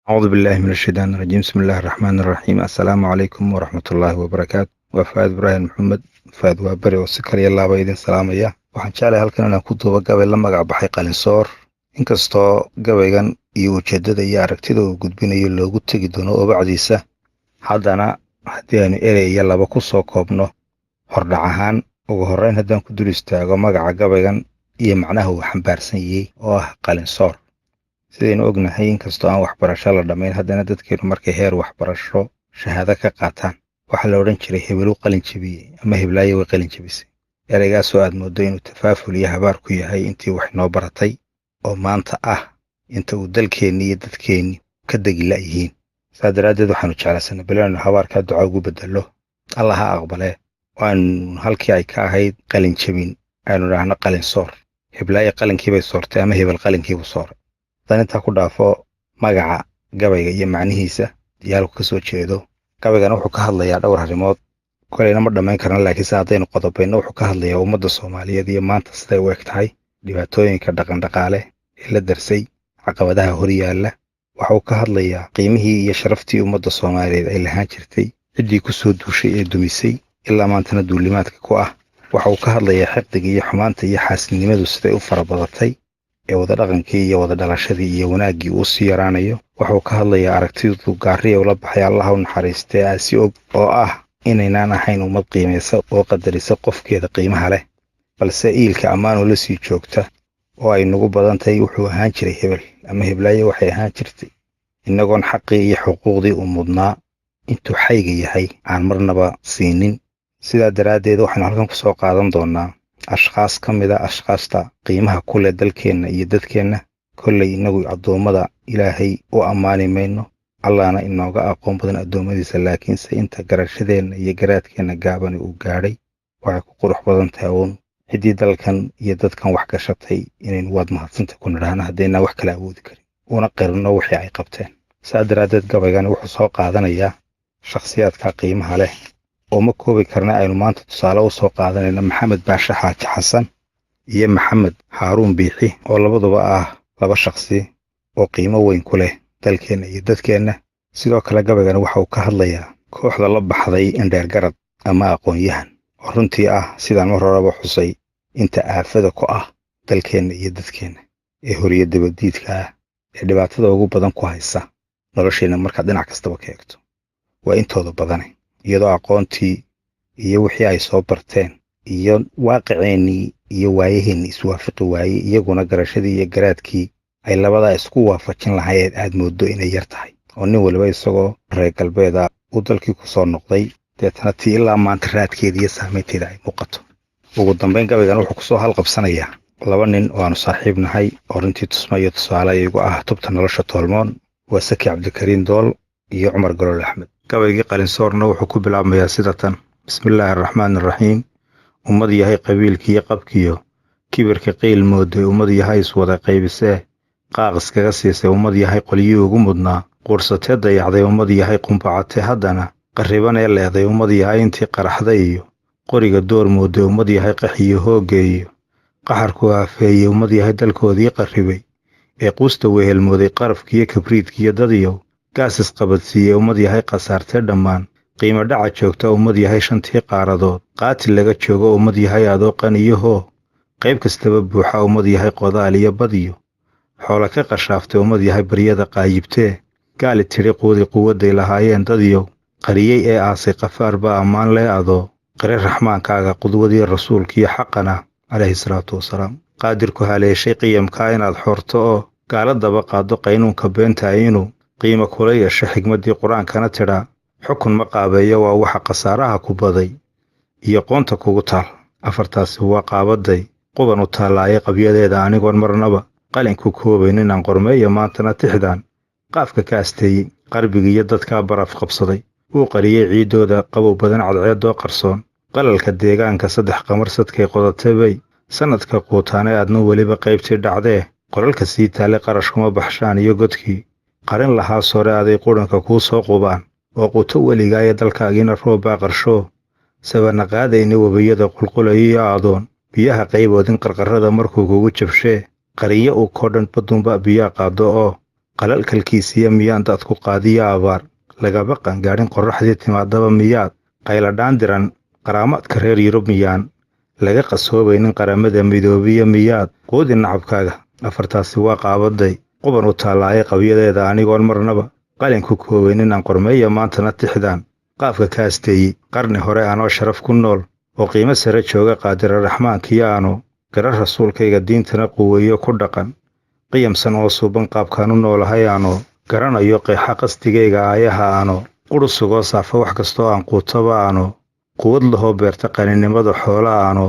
أعوذ بالله من الشيطان الرجيم بسم الله الرحمن الرحيم السلام عليكم ورحمة الله وبركاته وفاad ibraahim maxamed faad waa beri oo si kaliya laaba idin salaamaya waxaan jeclahay halkan inaan ku duuba gabay la magac baxay qalinsoor inkastoo gabaygan iyo ujeedada iyo aragtida uu gudbinayo loogu tegi doono obacdiisa haddana haddii aynu erey iyo laba ku soo koobno hordhac ahaan ugu horreyn haddaan ku dul istaago magaca gabaygan iyo macnaha uu xambaarsan yahay oo ah qalinsoor sidaynu ognahay inkastoo aan waxbarasho la dhammayn haddana dadkeenu markay heer waxbarasho shahaado ka qaataan waxaa la odhan jiray hebelu qalin jebiyey ama heblaayo way qalin jebisay ereygaasoo aad mooddo inuu tafaaful iyo habaar ku yahay intii wax noo baratay oo maanta ah inta uu dalkeenni iyo dadkeenni ka degi la'yihiin saa daraaddeed waxaanu jeclaysanay bal inaynu habaarkaa duca ugu beddello alla ha aqbalee waanu halkii ay ka ahayd qalin jebin aynu idhaahno qalinsoor heblaayo qalinkiibay soortay ama hebel qalinkiibuu sooray haddaan intaa ku dhaafo magaca gabayga iyo macnihiisa diyaalku ka soo jeedo gabaygana wuxuu ka hadlayaa dhowr arrimood kolayna ma dhammayn karna laakiinse haddaynu qodobayno wuxuu ka hadlayaa ummadda soomaaliyeed iyo maanta siday u eg tahay dhibaatooyinka dhaqandhaqaale ee la darsay caqabadaha hor yaalla waxauu ka hadlayaa qiimihii iyo sharaftii ummadda soomaaliyeed ay lahaan jirtay ciddii ku soo duushay ee dumisay ilaa maantana duulimaadka ku ah waxa uu ka hadlayaa xiqdiga iyo xumaanta iyo xaasidnimadu siday u fara badatay ee wada dhaqankii iyo wada dhalashadii iyo wanaaggii uu sii yaraanayo waxuu ka hadlayaa aragtidu gaariya ula baxay allaha u naxariistee aasi og oo ah inaynaan ahayn ummad qiimaysa oo qadarisa qofkeeda qiimaha leh balse iilka ammaanoo la sii joogta oo ay nagu badan tahay wuxuu ahaan jiray hebel ama heblaayo waxay ahaan jirtay innagoon xaqii iyo xuquuqdii u mudnaa intuu xayga yahay aan marnaba siinin sidaa daraaddeed waxaynu halkan ku soo qaadan doonnaa ashkhaas ka mid a ashkhaasta qiimaha ku leh dalkeenna iyo dadkeenna kollay innagu addoommada ilaahay u ammaani mayno allahna inooga aqoon badan addoommadiisa laakiinse inta garashadeenna iyo garaadkeenna gaabani uu gaadhay waxay ku qurux badan tahay uun ciddii dalkan iyo dadkan wax gashatay inaynu waad mahadsanta ku nidhaahno haddaynaan wax kala awoodi karin una qirno wixii ay qabteen saa daraaddeed gabaygani wuxuu soo qaadanayaa shakhsiyaadka qiimaha leh oo ma koobi karna aynu maanta tusaale u soo qaadanayna maxamed baashe xaaji xasan iyo maxamed haaruun biixi oo labaduba ah laba shakhsi oo qiimo weyn ku leh dalkeenna iyo dadkeenna sidoo kale gabaygana waxa uu ka hadlayaa kooxda la baxday indheergarad ama aqoon-yahan oo runtii ah sidaan mar horeba xusay inta aafada ku ah dalkeenna iyo dadkeenna ee horiyo dabadiidka ah ee dhibaatada ugu badan ku haysa nolosheenna markaad dhinac kastaba ka eegto waa intooda badane iyadoo aqoontii iyo wixii ay soo barteen iyo waaqiceennii iyo waayaheennii iswaafaqi waayey iyaguna garashadii iyo garaadkii ay labadaa isku waafajin lahayd aad mooddo inay yar tahay oo nin waliba isagoo reer galbeeda uu dalkii ku soo noqday deetana tii ilaa maanta raadkeeda iyo saamaynteeda ay muuqato ugu dambayn gabaygan wuxuu ku soo halqabsanayaa laba nin oo aanu saaxiib nahay oo runtii tusma iyo tusaale igu ah tubta nolosha toolmoon waa saki cabdikariin dool iyo cumar galool axmed gabaygii qalinsoorna wuxuu ku bilaabmayaa sida tan bismillaahi araxmaani araxiim ummad yahay qabiilkiiyo qabkiyo kibirka qiil mooday ummad yahay iswada qaybisee qaaq iskaga siisay ummad yahay qolyii ugu mudnaa quursatee dayacday ummad yahay qumbacatee haddana qarribanee leeday ummad yahay intii qaraxday iyo qoriga door mooday ummad yahay qaxiyo hooggeeyo qaxarku aafeeyey ummad yahay dalkoodii qarribay ee quusta wehelmooday qarafkiiyo kabriidkiiyo dadiyow gaas isqabadsiiyey ummad yahay khasaartee dhammaan qiimo dhaca joogta ummad yahay shantii qaaradood qaatil laga joogo ummad yahay adoo qaniyahoo qayb kastaba buuxa ummad yahay qodaal iyo badiyo xoola ka qashaaftay ummad yahay baryada qaayibtee gaali tidhi quudi quwadday lahaayeen dadiyow qariyey ee aasay qafaar baa ammaan lee adoo qire raxmaankaaga qudwadii rasuulkiiyo xaqana calayhi salaatu wasalaam qaadirku haleeshay qiyamkaa inaad xoorto oo gaala daba qaaddo qaynuunka beenta inuu qiimo kula yeesho xigmaddii qur-aankana tidhaa xukun ma qaabeeyo waa waxa khasaaraha ku baday iyo qoonta kugu taal afartaasi waa qaabadday quban u taallaaye qabyadeeda anigoon marnaba qalinku koobayn inaan qormeeyo maantana tixdaan qaafka ka asteeyey qarbigiiyo dadkaa baraf qabsaday uu qariyey ciiddooda qabow badan cadceeddoo qarsoon qalalka deegaanka saddex qamarsadkay qodatebay sannadka quutaane aadna weliba qaybtii dhacdee qolalka sii taale qarashkuma baxshaan iyo godkii qarin lahaa sore aday qudhanka kuu soo qubaan oo quto weligaayo dalkaagiina roobbaa qarshoo sabarna qaadayna webiyada qulqulayiyo aadoon biyaha qayboodin qarqarrada markuu kugu jabshee qariyo uu koo dhan badunba biyaa qaaddo oo qalalkalkiisiya miyaan dadku qaadiyo abaar lagaba qangaadhin qorraxdii timaadaba miyaad qayladhaan diran qaraamaadka reer yurub miyaan laga qasoobaynin qaramada midoobiya miyaad quudi nacabkaaga afartaasi waa qaabaday quban u taallaaye qabyadeeda anigoon marnaba qalin ku koobaynin aan qormeeya maantana tixdaan qaafka ka asteeyey qarni hore anoo sharaf ku nool oo qiimo sare jooga qaadira raxmaankiyo aanu garar rasuulkayga diintana quweeyo ku dhaqan qiyamsan oo suuban qaabkaan u noolahay aano garanayo qeexa qasdigayga aayaha aano quru sugoo saafa wax kastoo aan quutaba aano quwad lahoo beerta qaninimada xoola aano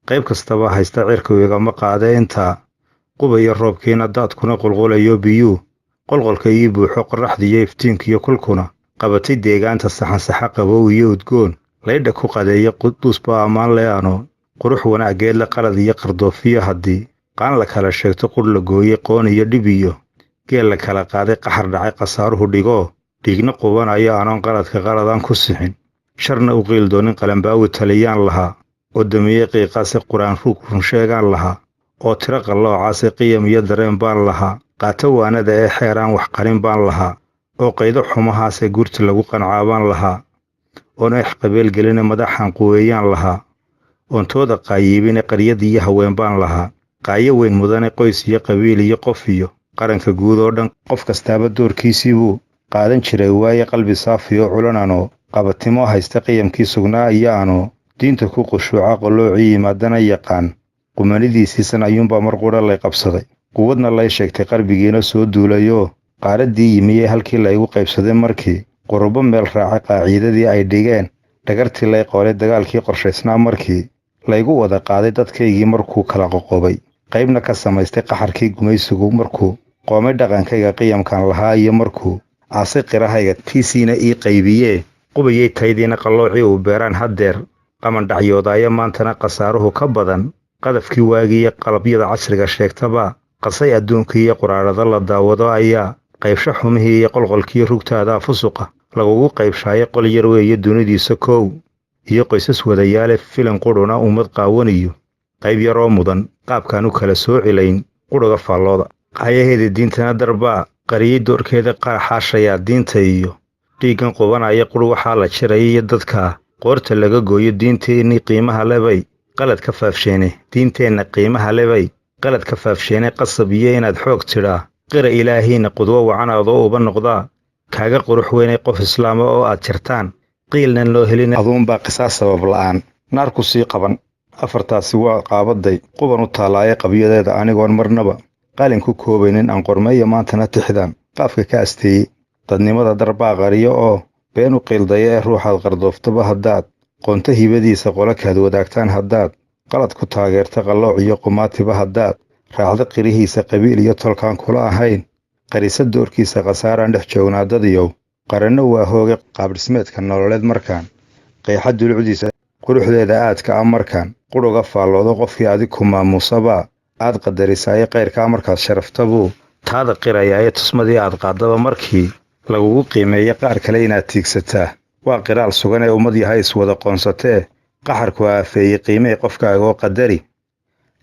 qayb kastaba haysta cirku igama qaade intaa qubayo roobkiina daadkuna qulqulayo biyuu qolqolka ii buuxo qorraxdiiyo iftiinkiyo kulkuna qabatay deegaanta saxansaxa qabow iyo udgoon laydha ku qadeeya quduusba ammaan le ano qurux wanaaggeedle qalad iyo qardoofiyo haddii qaan la kala sheegto qudh la gooyey qoon iyo dhib iyo geel la kala qaaday qaxar dhacay khasaaruhu dhigoo dhiigna qubanayo anoon qaladka qaladaan ku sixin sharna u qiil doonin qalambaawi taliyaan lahaa oo damiyey qiiqaasi qur-aan runsheegaan lahaa oo tiro qalloocaasi qiyam iyo dareen baan lahaa qaato waanada ee xeeraan wax qarin baan lahaa oo qaydo xumahaasee gurti lagu qancaabaan lahaa oon eex qabeelgeline madaxan quweeyaan lahaa oon tooda qaayiibine qaryad iyo haween baan lahaa qaayo weyn mudane qoys iyo qabiil iyo qof iyo qaranka guud oo dhan qof kastaaba doorkiisii buu qaadan jiray waaye qalbi saafi oo culananoo qabatimo haysta qiyamkii sugnaa iyo aanoo diinta ku qushuuca qoloocii yimaadana yaqaan qumanidiisiisan ayuunbaa mar qudha lay qabsaday quwadna lay sheegtay qarbigiina soo duulayoo qaaraddii yimiyey halkii laygu qaybsaday markii qurubo meel raacay qaaciidadii ay dhigeen dhagartii lay qoolay dagaalkii qorshaysnaa markii laygu wada qaaday dadkaygii markuu kala qoqobay qaybna ka samaystay qaxarkii gumaysigu markuu qoomay dhaqankayga qiyamkan lahaa iyo markuu aasay qirahayga tiisiina ii qaybiyee qubayey taydiina qalloocii uu beeraan haddeer qamandhacyoodaaya maantana khasaaruhu ka badan qadafkii waagiiyo qalabyada casriga sheegtaba qasay adduunkiiyo quraarada la daawado ayaa qaybsho xumihii iyo qolqolkii rugtaadaa fusuqa lagugu qaybshaayo qol yar weeye dunidiisa koow iyo qoysas wadayaale filan qudhuna ummad qaawaniyo qayb yaroo mudan qaabkaan u kala soo celayn qudhuga faallooda qaayaheeda diintana darbaa qariyey doorkeeda qaraxaashayaa diinta iyo dhiiggan qubanaya qudh waxaa la jiraya iyo dadkaa qoorta laga gooyo diinteennii qiimaha lebay qalad ka faafsheene diinteenna qiimaha lebay qalad ka faafsheene qasab iyo inaad xoog tidhaa qira ilaahiinna qudwo wacanaadoo uba noqdaa kaaga qurux weynay qof islaama oo aad jirtaan qiilnan loo helin aduunbaa qisaas sabab la'aan naar ku sii qaban afartaasi waa qaabaday quban u taallaaye qabyadeeda anigoon marnaba qalin ku koobaynin aan qormeeya maantana tixdaan qaafka ka asteeyey dadnimada darbaa qariyo oo been u qiildaya ee ruuxaad qardooftaba haddaad qoonto hibadiisa qolakaad wadaagtaan haddaad qalad ku taageerta qallooc iyo qumaatiba haddaad raacdo qirihiisa qabiil iyo tolkaan kula ahayn qarisa doorkiisa khasaaraan dhex joognaa dadiyow qaranno waa hooga qaabdhismeedka nololeed markaan qeexa dulucdiisa quruxdeeda aadka ah markaan qudhuga faalloodo qofkii adig ku maamuusabaa aad qadarisaaye qayrkaa markaad sharaftabuu taada qirayaaye tusmadii aad qaaddaba markii lagugu qiimeeya qaar kale inaad tiigsataa waa qiraal sugan ee ummad yahay iswada qoonsatee qaxarku aafeeyey qiimee qofkaaga oo qadari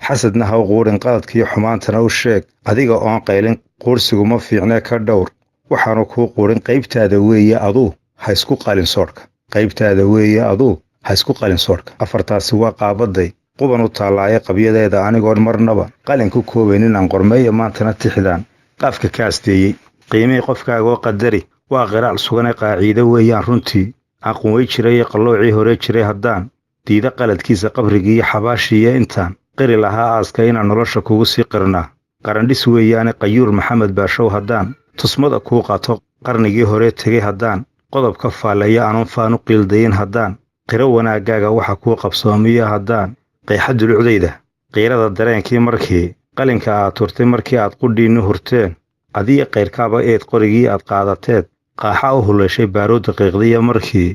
xasadna ha u quudhin qaladkiiyo xumaantana u sheeg adiga oon qaylin quursiguma fiicnee ka dhowr waxaanu kuu quudhin qaybtaada weeye aduu ha isku qalin soodhka qaybtaada weeye aduu ha isku qalin soodhka afartaasi waa qaabaday quban u taallaaye qabyadeeda anigoon marnaba qalin ku koobaynin aan qormeeya maantana tixdaan qaafka ka asteeyey qiimihii qofkaagaoo qadari waa qiraac suganee qaaciide weeyaan runtii aan quway jiray qalloocii hore jiray haddaan diida qaladkiisa qabrigiiyo xabaashiiyo intaan qiri lahaa aaska inaan nolosha kugu sii qirnaa qarandhis weeyaane qayuur maxamed baashow haddaan tusmada kuu qaato qarnigii hore tegey haddaan qodob ka faalleeya aanun faan u qiildayin haddaan qiro wanaaggaaga waxa kuu qabsoomiyo haddaan qeexa dulucdayda qiirada dareenkii markii qalinka aad turtay markii aad qudhiinni hurteen adiyo qayrkaaba eed qorigii aad qaadateed qaaxa u hulashay baaruu daqiiqdiya markii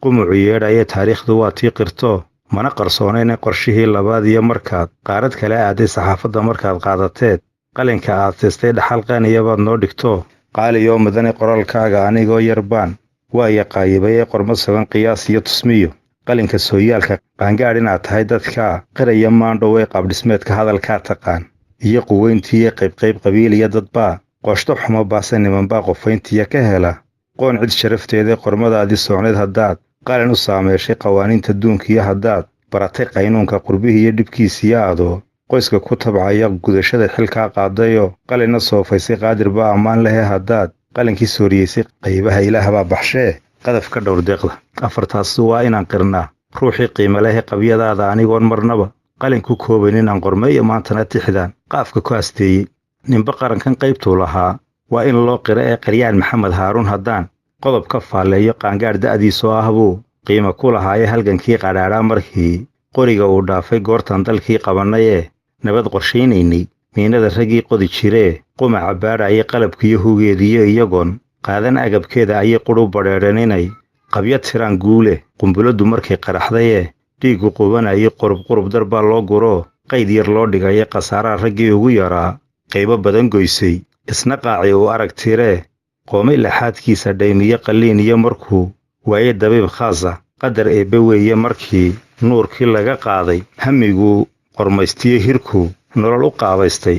qumucu yeedhaye taariikhdu waa tii qirto mana qarsoonayne qorshihii labaad iyo markaad qaarad kale aaday saxaafadda markaad qaadateed qalinka aad siistay dhaxal qaaniyabaad noo dhigto qaaliyoo mudane qoraalkaaga anigoo yarbaan waa yaqaayibayee qorma sugan qiyaas iyo tusmiyo qalinka sooyaalka qaangaadh inaad tahay dadkaa qiraya maandhow ee qaabdhismeedka hadalkaa taqaan iyo quweyntiiyo qaybqayb qabiil iyo dadbaa qooshto xumo baase nimanbaa qofayntiya ka hela qoon cid sharafteeda qormadaadii soocneed haddaad qalin u saameeshay qawaaniinta duunkiyo haddaad baratay qaynuunka qurbihii iyo dhibkiisiyo adoo qoyska ku tabcaya gudashada xilkaa qaadayoo qalinna soofaysay qaadir baa ammaan lehe haddaad qalinkii sooriyeysay qaybaha ilaahbaa baxshee qadaf ka dhowr deeqda afartaas waa inaan qirnaa ruuxii qiimo lehe qabyadaada anigoon marnaba qalin ku koobayn inaan qormeeyo maantana tixdaan qaafka ku asteeyey ninba qarankan qaybtuu lahaa waa in loo qiro ee qaryaan maxamed haaruun haddaan qodob ka faalleeyo qaangaadh da'diisoo ah buu qiimo ku lahaaye halgankii qadhaadhaa markii qoriga uu dhaafay goortan dalkii qabannayee nabad qorshaynaynay miinada raggii qodi jiree qumaca baadhayay qalabkiiyo hugeediyo iyagoon qaadan agabkeeda ayay qudhu badheedheen inay qabyo tiraan guule qumbuladdu markay qaraxdayee dhiiggu qubanayay qurub darbaa loo guroo qayd yar loo dhigaya khasaaraha raggii ugu yaraa qaybo badan goysay isna qaaci uu arag tiree qoomay laxaadkiisa dhaymiyo qalliin iyo markuu waaye dabiib khaasa qadar eebbe weeye markii nuurkii laga qaaday hammiguu qormaystiyo hirku nolol u qaabaystay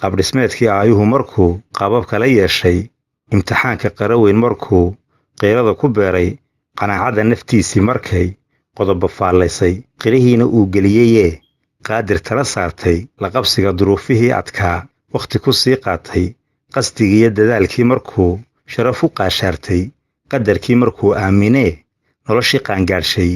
qaabdhismeedkii aayuhu markuu qaabab kala yeeshay imtixaanka qaraweyn markuu qiirada ku beeray qanaacadda naftiisii markay qodoba faallaysay qirihiina uu geliyeyee qaadir tala saartay laqabsiga duruufihii adkaa wakhti ku sii qaatay qasdigiiyo dadaalkii markuu sharaf u qaashaartay qadarkii markuu aaminee noloshii qaangaadhshay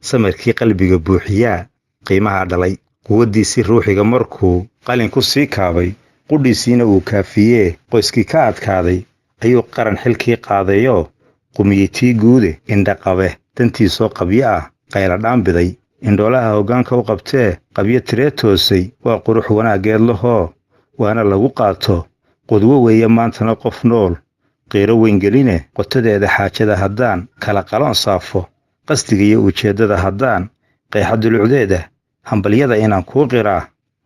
samarkii qalbiga buuxiyaa qiimaha dhalay quwaddiisii ruuxiga markuu qalin ku sii kaabay qudhiisiina uu kaafiyee qoyskii ka adkaaday ayuu qaran xilkii qaadayoo qumiyey tii guude indhaqabe dantiisoo qabyo ah qayladhaan biday indhoolaha hoggaanka u qabtee qabyo tiree toosay waa qurux wanaaggeed lahoo waana lagu qaato qudwo weeye maantana qof nool qiiro weyngeline qotadeeda xaajada haddaan kala qaloon saafo qasdiga iyo ujeeddada haddaan qeexa dulucdeeda hambalyada inaan kuu qiraa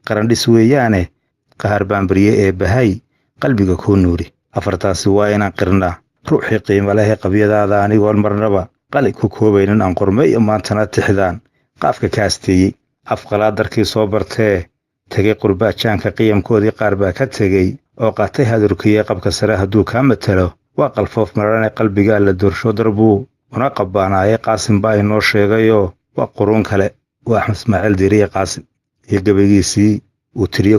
qarandhis weeyaane qahar baanbarye ee bahay qalbiga kuu nuuri afartaasi waa inaan qirnaa ruuxii qiimo lehe qabyadaada anigoon marnaba qalin ku koobaynin aan qormeeyo maantana tixdaan qaafka ka asteeyey afqalaa darkii soo bartee tegay qurbaajaanka qiyamkoodii qaar baa ka tegey oo qaatay hadurkiiyo qabka sare hadduu kaa matalo waa qalfoof marane qalbigaa la doorsho darbuu una qabbaanaaye qaasim baa inoo sheegayoo waa quruun kale waa axmed ismaaciil diiriye qaasim iyo gabaygiisii uu tiriye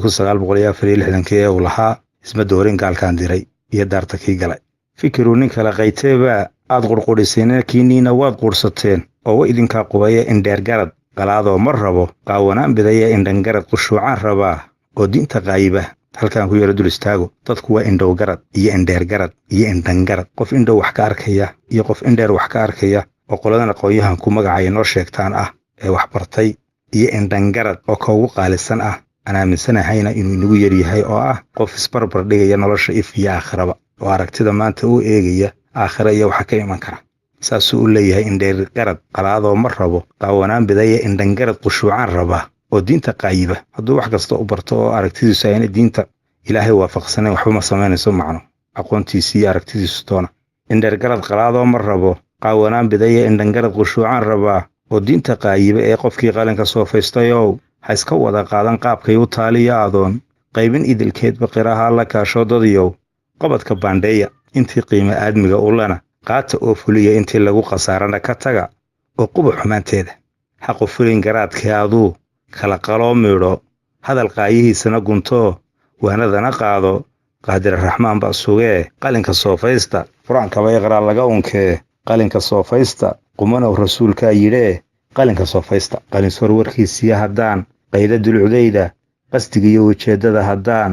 ee uu lahaa isma doorin gaalkaan diray iyo daarta kii galay fikiruu nin kale qayteebaa aad qurqudhiseen kiinniina waad quudhsateen oo wa idinkaa qubaya indheergarad qalaadoo mar rabo qaawanaan bidaya indhangarad qushuucaan rabaa oo diinta qaayiba halkaan ku yaro dul istaago dadku waa indhowgarad iyo indheergarad iyo indhangarad qof indhow wax ka arkaya iyo qof indheer wax ka arkaya oo qoladan aqoon-yahan ku magacaya noo sheegtaan ah ee wax bartay iyo indhangarad oo ka ugu qaalisan ah aan aaminsanahayna inuu inagu yaryahay oo ah qof isbarbar dhigaya nolosha if iyo aakhiraba oo aragtida maanta uu eegaya aakhira iyo waxa ka iman kara saasuu u leeyahay indheergarad qalaadoo mar rabo qaawanaan bidaya indhangarad qushuucaan rabaa oo diinta qaayiba hadduu wax kasta u barto oo aragtidiisu ayna diinta ilaahay waafaqsanayn waxba ma samaynayso macno aqoontiisii iyo aragtidiisu toona indheergarad qalaadoo mar rabo qaawanaan bidaya indhangarad qushuucaan rabaa oo diinta qaayiba ee qofkii qalinka soofaystayow ha iska wada qaadan qaabkay u taaliya adoon qaybin idilkeedba qiraha alla kaashoo dadiyow qabadka baandheeya intii qiimo aadmiga ulana qaata oo fuliya intii lagu khasaarana ka taga oo quba xumaanteeda xaqu fulin garaadkee aduu kala qaloo miidho hadal qaayihiisana guntoo waanadana qaado qaadiraraxmaan baa sugee qalinka soofaysta qur-aankaba iqraa laga unkee qalinka soofaysta qumanow rasuulkaa yidhee qalinka soofaysta qalinsoor warkiisiya haddaan qayda dulucdayda qasdigiiyo ujeeddada haddaan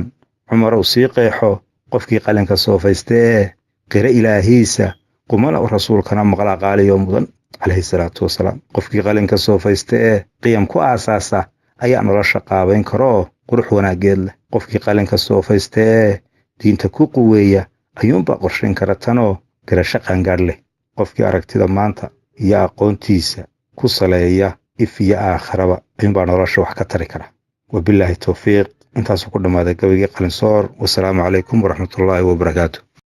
cumarow sii qeexo qofkii qalinka soofaysta ee qira ilaahiisa qumanow rasuulkana maqlaa qaaliyo mudan calayhi salaatu wasalaam qofkii qalinka soofaysta ee qiyam ku aasaasa ayaa nolosha qaabayn karoo qurux wanaaggeed leh qofkii qalinka soofaysta ee diinta ku quweeya ayuunbaa qorshayn kara tanoo garasho qaangaadh leh qofkii aragtida maanta iyo aqoontiisa ku saleeya if iyo aakhiraba ayuunbaa nolosha wax ka tari kara wabilaahi towfiiq intaasuu ku dhammaaday gabaygii qalinsoor wasalaamu calaykum waraxmatullaahi wabarakaatu